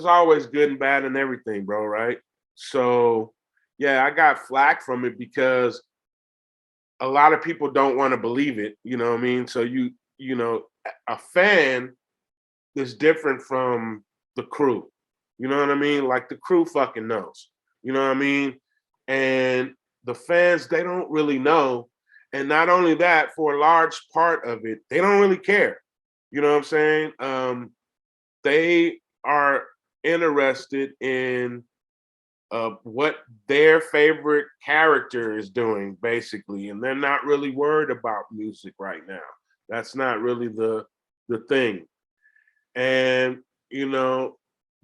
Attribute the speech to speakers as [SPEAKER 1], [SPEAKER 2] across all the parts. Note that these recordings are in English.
[SPEAKER 1] there's always good and bad in everything, bro, right? So yeah, I got flack from it because a lot of people don't want to believe it, you know what I mean? So you know, a fan is different from the crew. You know what I mean? Like the crew fucking knows. You know what I mean? And the fans, they don't really know. And not only that, for a large part of it, they don't really care. You know what I'm saying? They are interested in what their favorite character is doing, basically, and they're not really worried about music right now. That's not really the thing. And you know,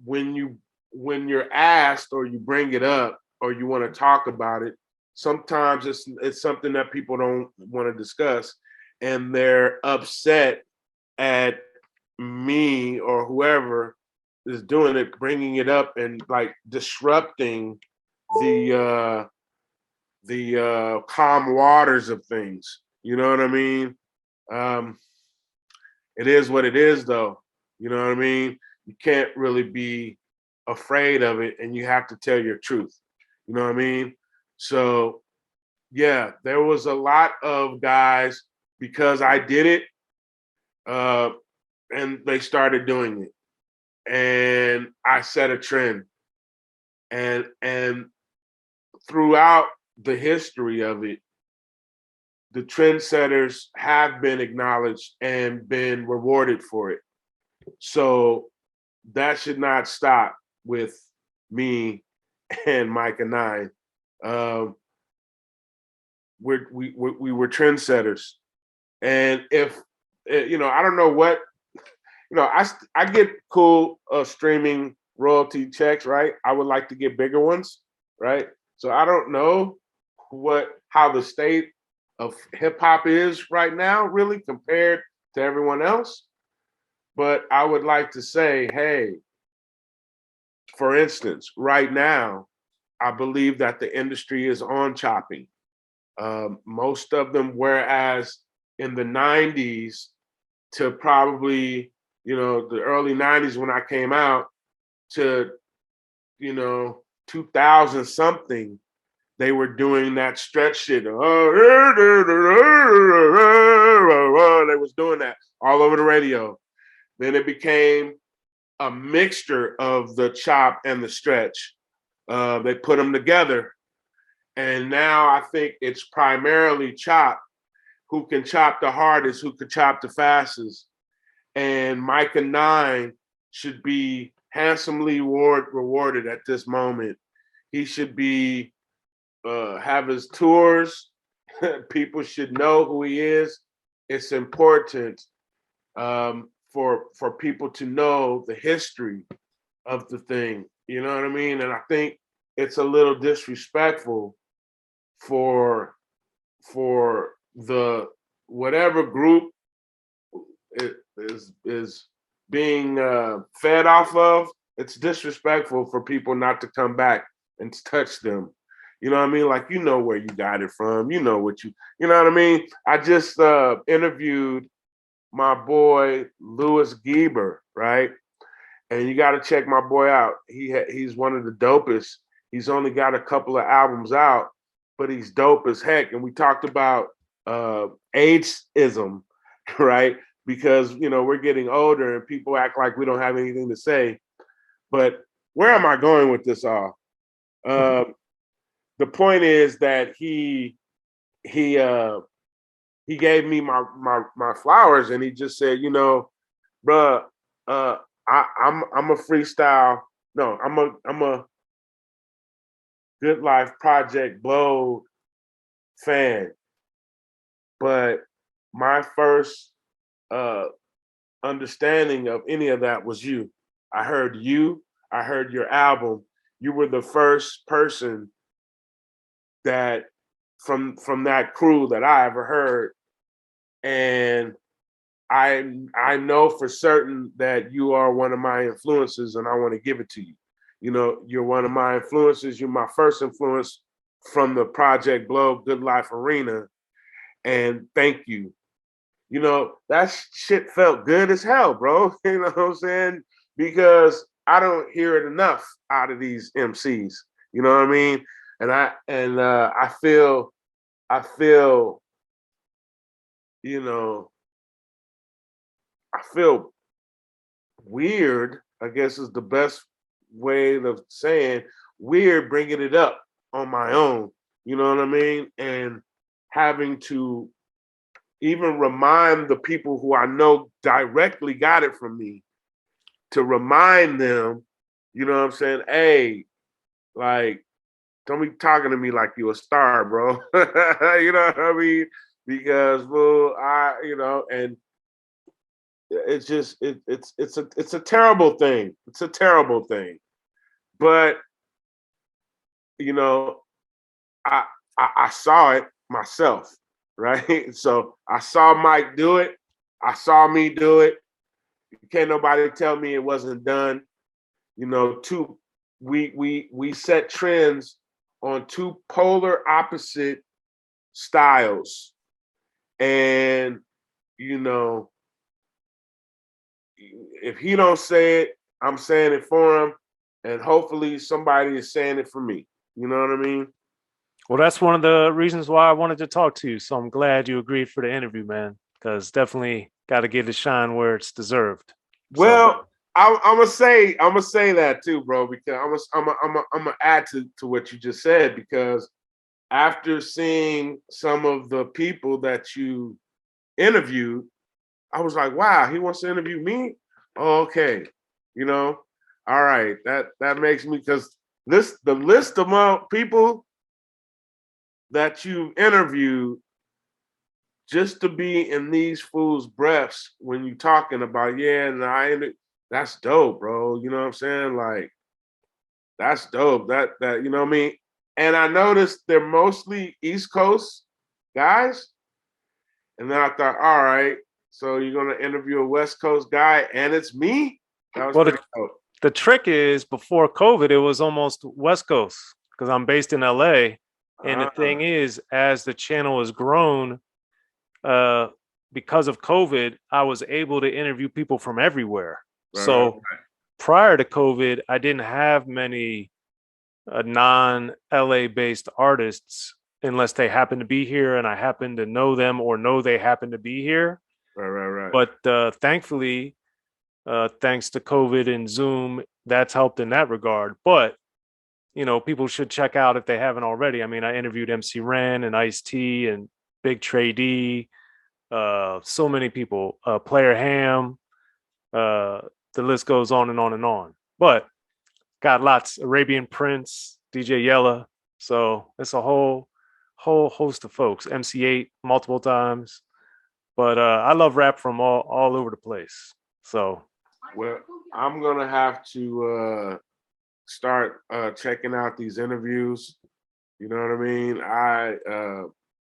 [SPEAKER 1] when you're asked or you bring it up or you want to talk about it, sometimes it's something that people don't want to discuss, and they're upset at me or whoever is doing it, bringing it up and like disrupting the calm waters of things. You know what I mean? Um, it is what it is, though. You know what I mean? You can't really be afraid of it, and you have to tell your truth. You know what I mean? So yeah, there was a lot of guys because I did it, uh, and they started doing it, and I set a trend, and throughout the history of it, the trendsetters have been acknowledged and been rewarded for it. So that should not stop with me and Myka 9. Um, we were trendsetters, and if you know, I don't know what you know. I get cool streaming royalty checks, right? I would like to get bigger ones, right? So I don't know how the state of hip hop is right now, really compared to everyone else. But I would like to say, hey, for instance, right now, I believe that the industry is on chopping. Most of them, whereas in the 90s to probably, you know, the early 90s when I came out to, you know, 2000 something, they were doing that stretch shit. They was doing that all over the radio. Then it became a mixture of the chop and the stretch. They put them together. And now I think it's primarily chop. Who can chop the hardest, who can chop the fastest. And Myka 9 should be handsomely rewarded at this moment. He should be have his tours. People should know who he is. It's important for people to know the history of the thing. You know what I mean? And I think it's a little disrespectful for the whatever group is being fed off of. It's disrespectful for people not to come back and touch them. You know what I mean? Like, you know where you got it from. You know what you know what I mean? I just interviewed my boy Louis Geber, right? And you got to check my boy out. He's one of the dopest. He's only got a couple of albums out, but he's dope as heck. And we talked about ageism, right? Because you know we're getting older and people act like we don't have anything to say. But where am I going with this all? Uh, the point is that he he gave me my flowers and he just said, you know, bruh, I'm a freestyle. No, I'm a Good Life Project Blow fan, but my first uh, understanding of any of that was you. I heard you. I heard your album. You were the first person that from that crew that I ever heard, and I know for certain that you are one of my influences, and I want to give it to you. You know, you're one of my influences. You're my first influence from the Project Blow Good Life Arena, and thank you. You know, that shit felt good as hell, bro. You know what I'm saying? Because I don't hear it enough out of these MCs. You know what I mean? And I feel, you know, I feel weird, I guess is the best way of saying weird, bringing it up on my own. You know what I mean? And having to even remind the people who I know directly got it from me to remind them, you know what I'm saying? Hey, like, don't be talking to me like you a star, bro. You know what I mean? Because, well, and it's just it's a terrible thing. It's a terrible thing. But you know, I I saw it myself, right? So I saw Mike do it. I saw me do it. Can't nobody tell me it wasn't done. You know, we set trends on two polar opposite styles. And, you know, if he don't say it, I'm saying it for him. And hopefully somebody is saying it for me. You know what I mean?
[SPEAKER 2] Well, that's one of the reasons why I wanted to talk to you. So I'm glad you agreed for the interview, man, because definitely got to give the shine where it's deserved. So,
[SPEAKER 1] Well, I'm gonna say that too, bro, because I'm gonna add to what you just said, because after seeing some of the people that you interviewed, I was like, wow, he wants to interview me. Oh, okay, you know, all right, that makes me, because the list of people that you interviewed just to be in these fools' breaths when you talking about, yeah, and that's dope, bro. You know what I'm saying? Like, that's dope. That you know what I mean? And I noticed they're mostly East Coast guys. And then I thought, all right, so you're gonna interview a West Coast guy and it's me? That was
[SPEAKER 2] well,
[SPEAKER 1] pretty dope.
[SPEAKER 2] the trick is before COVID, it was almost West Coast because I'm based in LA. And the
[SPEAKER 1] Ah,
[SPEAKER 2] thing is, as the channel has grown, uh, because of COVID, I was able to interview people from everywhere.
[SPEAKER 1] right, right,
[SPEAKER 2] So prior to COVID, I didn't have many non LA based artists unless they happen to be here and I happen to know them or know they happen to be here.
[SPEAKER 1] right, right, right.
[SPEAKER 2] But thankfully, thanks to COVID and Zoom, that's helped in that regard. But people should check out if they haven't already. I mean, I interviewed MC Ren and Ice T and Big Trey D, so many people, Player Ham, uh, the list goes on and on and on. But got lots, Arabian Prince, DJ Yella. So it's a whole host of folks. MC8 multiple times. But I love rap from all over the place. So
[SPEAKER 1] Well, I'm gonna have to start checking out these interviews. You know what I mean?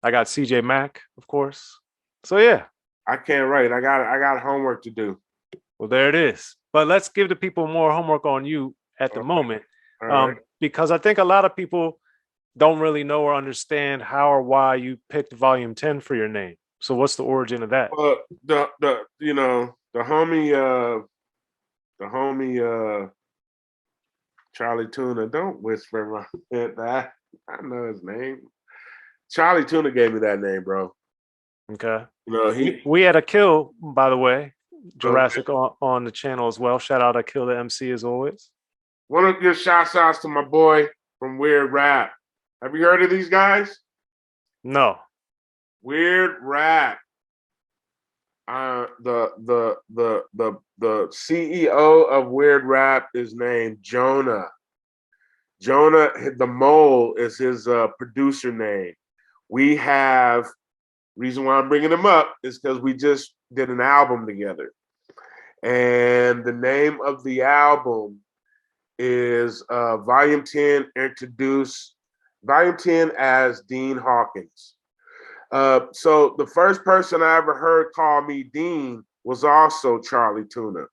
[SPEAKER 2] I got CJ Mack, of course. So yeah,
[SPEAKER 1] I can't write. I got homework to do.
[SPEAKER 2] well there it is. But let's give the people more homework on you at the
[SPEAKER 1] Okay.
[SPEAKER 2] moment,
[SPEAKER 1] All right.
[SPEAKER 2] because I think a lot of people don't really know or understand how or why you picked Volume 10 for your name. So what's the origin of that?
[SPEAKER 1] Well, the homie Charlie Tuna. Don't whisper my head that. I know his name. Charlie Tuna gave me that name, bro.
[SPEAKER 2] Okay.
[SPEAKER 1] You know,
[SPEAKER 2] We had a kill, by the way,
[SPEAKER 1] okay.
[SPEAKER 2] Jurassic on the channel as well. Shout out, I kill the MC as always.
[SPEAKER 1] Want to give shout outs to my boy from Weird Rap. Have you heard of these guys?
[SPEAKER 2] No.
[SPEAKER 1] Weird Rap. The CEO of Weird Rap is named Jonah. Jonah the Mole is his producer name. We have, reason why I'm bringing him up is because we just did an album together, and the name of the album is Volume 10 introduce Volume 10 as Dean Hawkins. So the first person I ever heard call me Dean was also Charlie Tuna.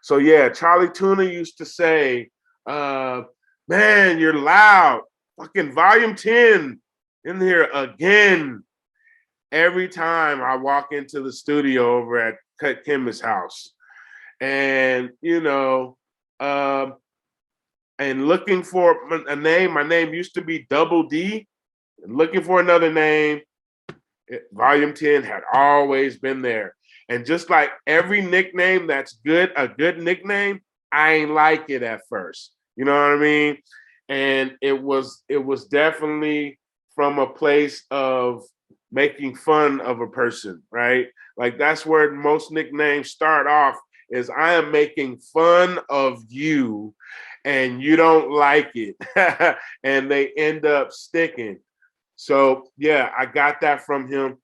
[SPEAKER 1] So yeah, Charlie Tuna used to say, man, you're loud. Fucking Volume 10 in here again. Every time I walk into the studio over at Cut Kim's house. And, Um, and looking for a name. My name used to be Double D. And looking for another name. Volume 10 had always been there. And just like every nickname that's good, a good nickname, I ain't like it at first. You know what I mean? And it was definitely from a place of making fun of a person, right? Like that's where most nicknames start off is I am making fun of you and you don't like it. And they end up sticking. So yeah, I got that from him.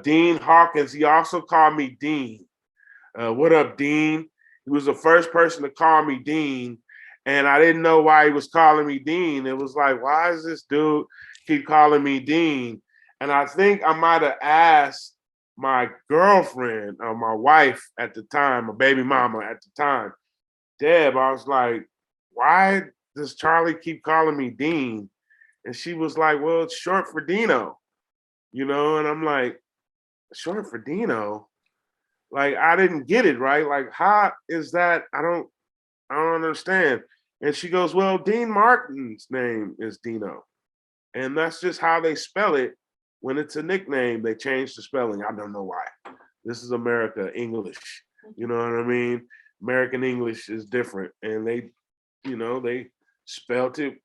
[SPEAKER 1] Dean Hawkins, he also called me Dean. What up, Dean? He was the first person to call me Dean, and I didn't know why he was calling me Dean. It was like, why is this dude keep calling me Dean? And I think I might have asked my girlfriend or my wife at the time, my baby mama at the time, Deb, I was like, why does Charlie keep calling me Dean? And she was like, well, it's short for Dino, and I'm like, short for Dino? Like, I didn't get it, right? Like, how is that? I don't understand. And she goes, well, Dean Martin's name is Dino. And that's just how they spell it. When it's a nickname, they change the spelling. I don't know why. This is America, English. You know what I mean? American English is different. And they spelled it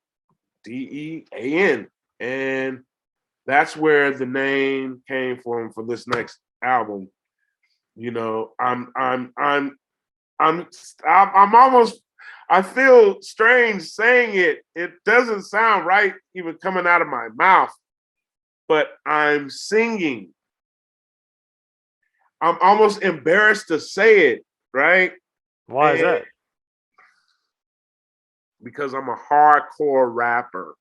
[SPEAKER 1] Dean. And that's where the name came from for this next album. I'm almost, I feel strange saying it. It doesn't sound right even coming out of my mouth, but I'm singing. I'm almost embarrassed to say it, right?
[SPEAKER 2] Why is
[SPEAKER 1] And
[SPEAKER 2] that?
[SPEAKER 1] because I'm a hardcore rapper.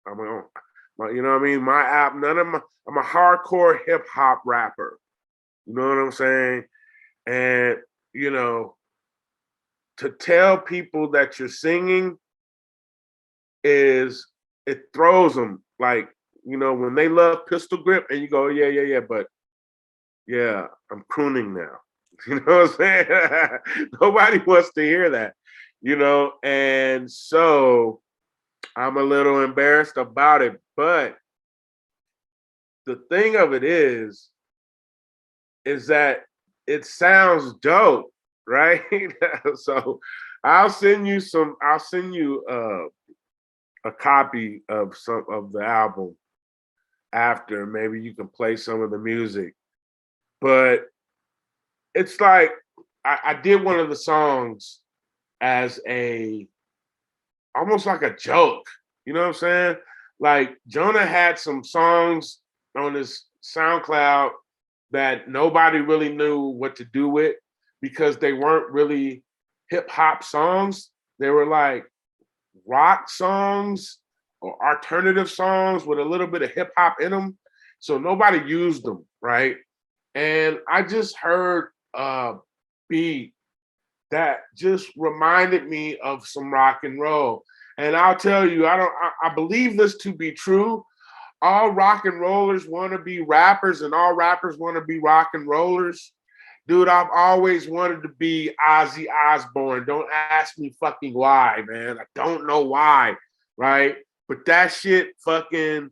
[SPEAKER 1] You know what I mean? My app, I'm a hardcore hip hop rapper. You know what I'm saying? And, you know, to tell people that you're singing is it throws them like, when they love Pistol Grip and you go, yeah, yeah, yeah, but yeah, I'm crooning now. You know what I'm saying? Nobody wants to hear that, and so I'm a little embarrassed about it. But the thing of it is that it sounds dope, right? So I'll send you a copy of some of the album after. Maybe you can play some of the music. But it's like I did one of the songs as a almost like a joke. You know what I'm saying? Like Jonah had some songs on his SoundCloud that nobody really knew what to do with because they weren't really hip hop songs. They were like rock songs or alternative songs with a little bit of hip hop in them. So nobody used them, right? And I just heard a beat that just reminded me of some rock and roll. And I'll tell you, I believe this to be true. All rock and rollers want to be rappers, and all rappers want to be rock and rollers. Dude, I've always wanted to be Ozzy Osbourne. Don't ask me fucking why, man. I don't know why, right? But that shit fucking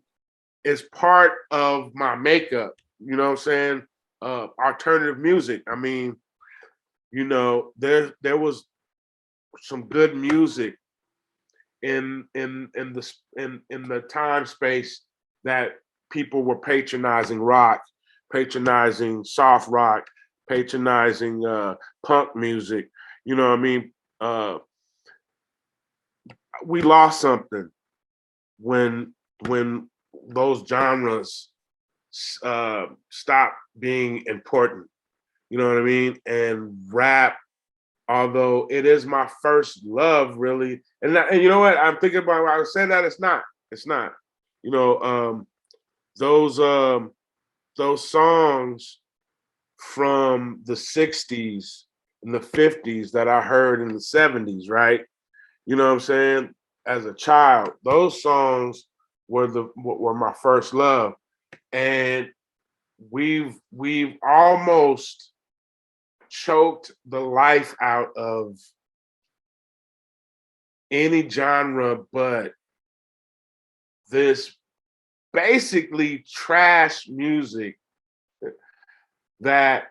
[SPEAKER 1] is part of my makeup. You know what I'm saying? Alternative music. I mean, there was some good music in the time space that people were patronizing rock, patronizing soft rock, patronizing punk music. You know what I mean? We lost something when those genres stopped being important. You know what I mean? And rap, although it is my first love, really. And you know what? I'm thinking about when I said that it's not. It's not. You know, those um, those songs from the '60s and the '50s that I heard in the '70s, right? You know what I'm saying? As a child, those songs were my first love, and we've almost choked the life out of any genre but this basically trash music that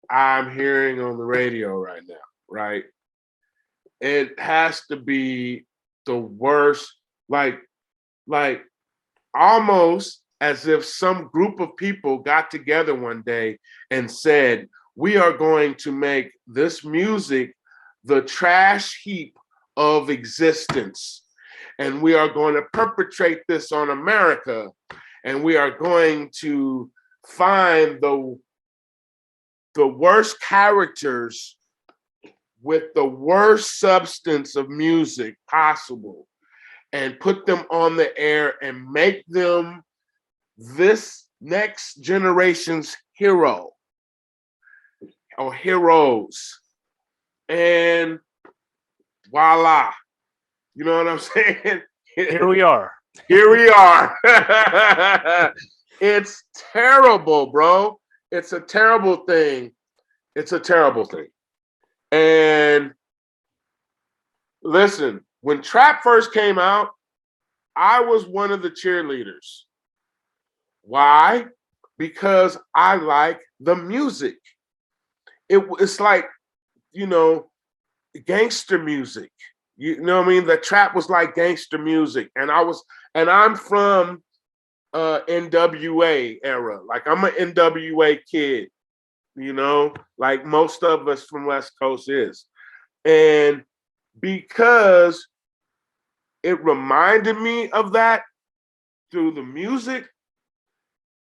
[SPEAKER 1] I'm hearing on the radio right now, right? It has to be the worst, like almost as if some group of people got together one day and said, we are going to make this music the trash heap of existence. And we are going to perpetrate this on America. And we are going to find the worst characters with the worst substance of music possible and put them on the air and make them this next generation's hero or heroes. And voila. You know what I'm saying?
[SPEAKER 2] Here we are.
[SPEAKER 1] Here we are. It's terrible, bro. It's a terrible thing. It's a terrible thing. And listen, when trap first came out, I was one of the cheerleaders. Why? Because I like the music. It's like, you know, gangster music. You know what I mean? The trap was like gangster music. And I'm from N.W.A era. Like I'm an N.W.A kid, you know, like most of us from West Coast is. And because it reminded me of that through the music,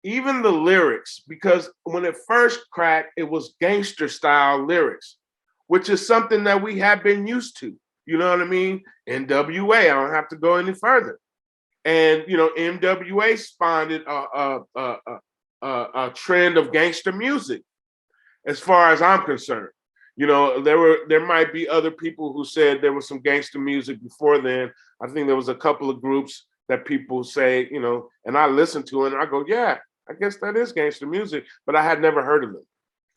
[SPEAKER 1] even the lyrics, because when it first cracked, it was gangster style lyrics, which is something that we have been used to. You know what I mean? N.W.A, I don't have to go any further. And, you know, N.W.A spawned a trend of gangster music, as far as I'm concerned. You know, there might be other people who said there was some gangster music before then. I think there was a couple of groups that people say, you know, and I listen to it and I go, yeah, I guess that is gangster music, but I had never heard of them.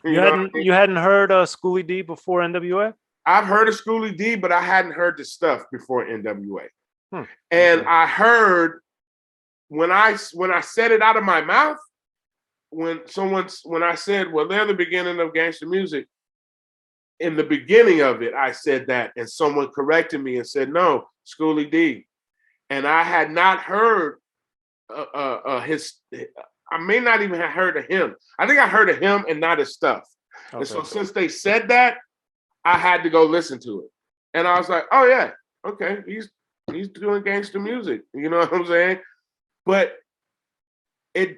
[SPEAKER 2] You hadn't heard Schoolie D before N.W.A?
[SPEAKER 1] I've heard of Schoolie D, but I hadn't heard the stuff before N.W.A. And I heard when I said it out of my mouth, when I said, well, they're the beginning of gangster music, in the beginning of it, I said that, and someone corrected me and said, no, Schoolie D. And I had not heard his, I may not even have heard of him. I think I heard of him and not his stuff. Okay. And so since they said that, I had to go listen to it. And I was like, oh yeah, okay, he's doing gangster music. You know what I'm saying? But I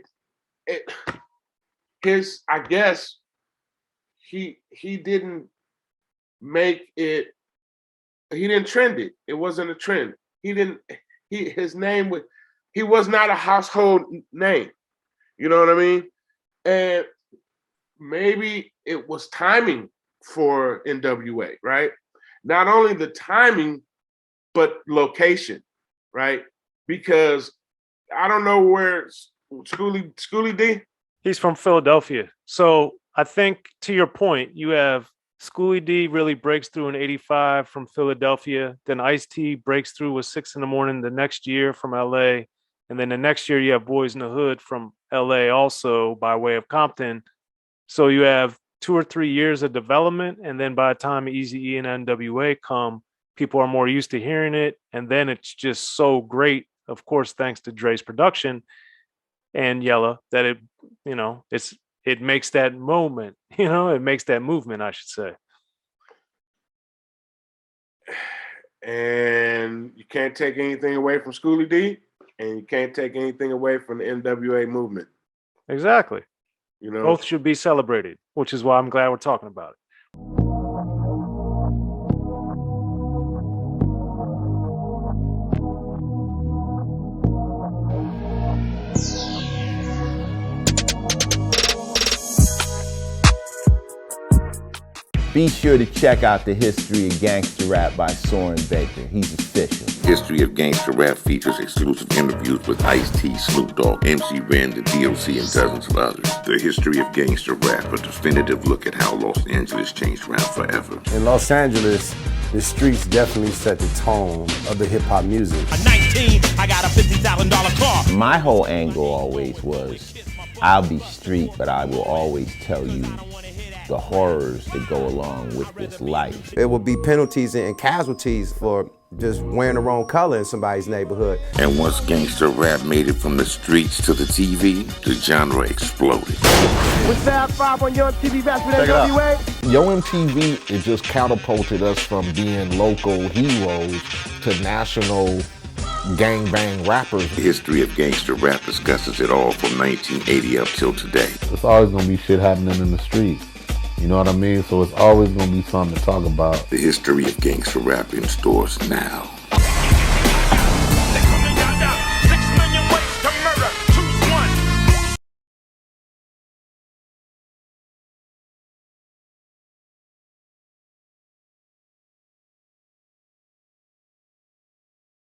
[SPEAKER 1] guess he didn't make it, he didn't trend it. It wasn't a trend. His name he was not a household name. You know what I mean? And maybe it was timing for N.W.A, right? Not only the timing, but location, right? Because I don't know where Schoolie D.
[SPEAKER 2] He's from Philadelphia. So I think to your point, you have Schoolie D really breaks through in '85 from Philadelphia. Then Ice-T breaks through with 6 in the Morning the next year from LA. And then the next year you have Boys in the Hood from LA also by way of Compton. So you have 2 or 3 years of development. And then by the time Eazy-E and N.W.A come, people are more used to hearing it. And then it's just so great, of course, thanks to Dre's production and Yella, that it makes that moment, it makes that movement, I should say.
[SPEAKER 1] And you can't take anything away from Schoolie D, and you can't take anything away from the N.W.A movement.
[SPEAKER 2] Exactly.
[SPEAKER 1] You know,
[SPEAKER 2] both should be celebrated, which is why I'm glad we're talking about it.
[SPEAKER 3] Be sure to check out the History of Gangster Rap by Soren Baker. He's official.
[SPEAKER 4] History of Gangster Rap features exclusive interviews with Ice-T, Snoop Dogg, MC Ren, the D.O.C, and dozens of others. The History of Gangster Rap, a definitive look at how Los Angeles changed rap forever.
[SPEAKER 5] In Los Angeles, the streets definitely set the tone of the hip-hop music.
[SPEAKER 6] A 19, I got a $50,000 car.
[SPEAKER 3] My whole angle always was, I'll be street, but I will always tell you the horrors that go along with this life.
[SPEAKER 5] It would be penalties and casualties for just wearing the wrong color in somebody's neighborhood.
[SPEAKER 4] And once gangster rap made it from the streets to the TV, the genre exploded.
[SPEAKER 7] With Fab 5 on your MTV Raps with N.W.A.
[SPEAKER 8] Yo MTV, it just catapulted us from being local heroes to national gangbang rappers.
[SPEAKER 4] The History of Gangster Rap discusses it all from 1980 up till today.
[SPEAKER 8] It's always gonna be shit happening in the streets. You know what I mean? So it's always gonna be something to talk about.
[SPEAKER 4] The History of Gangster Rap in stores now.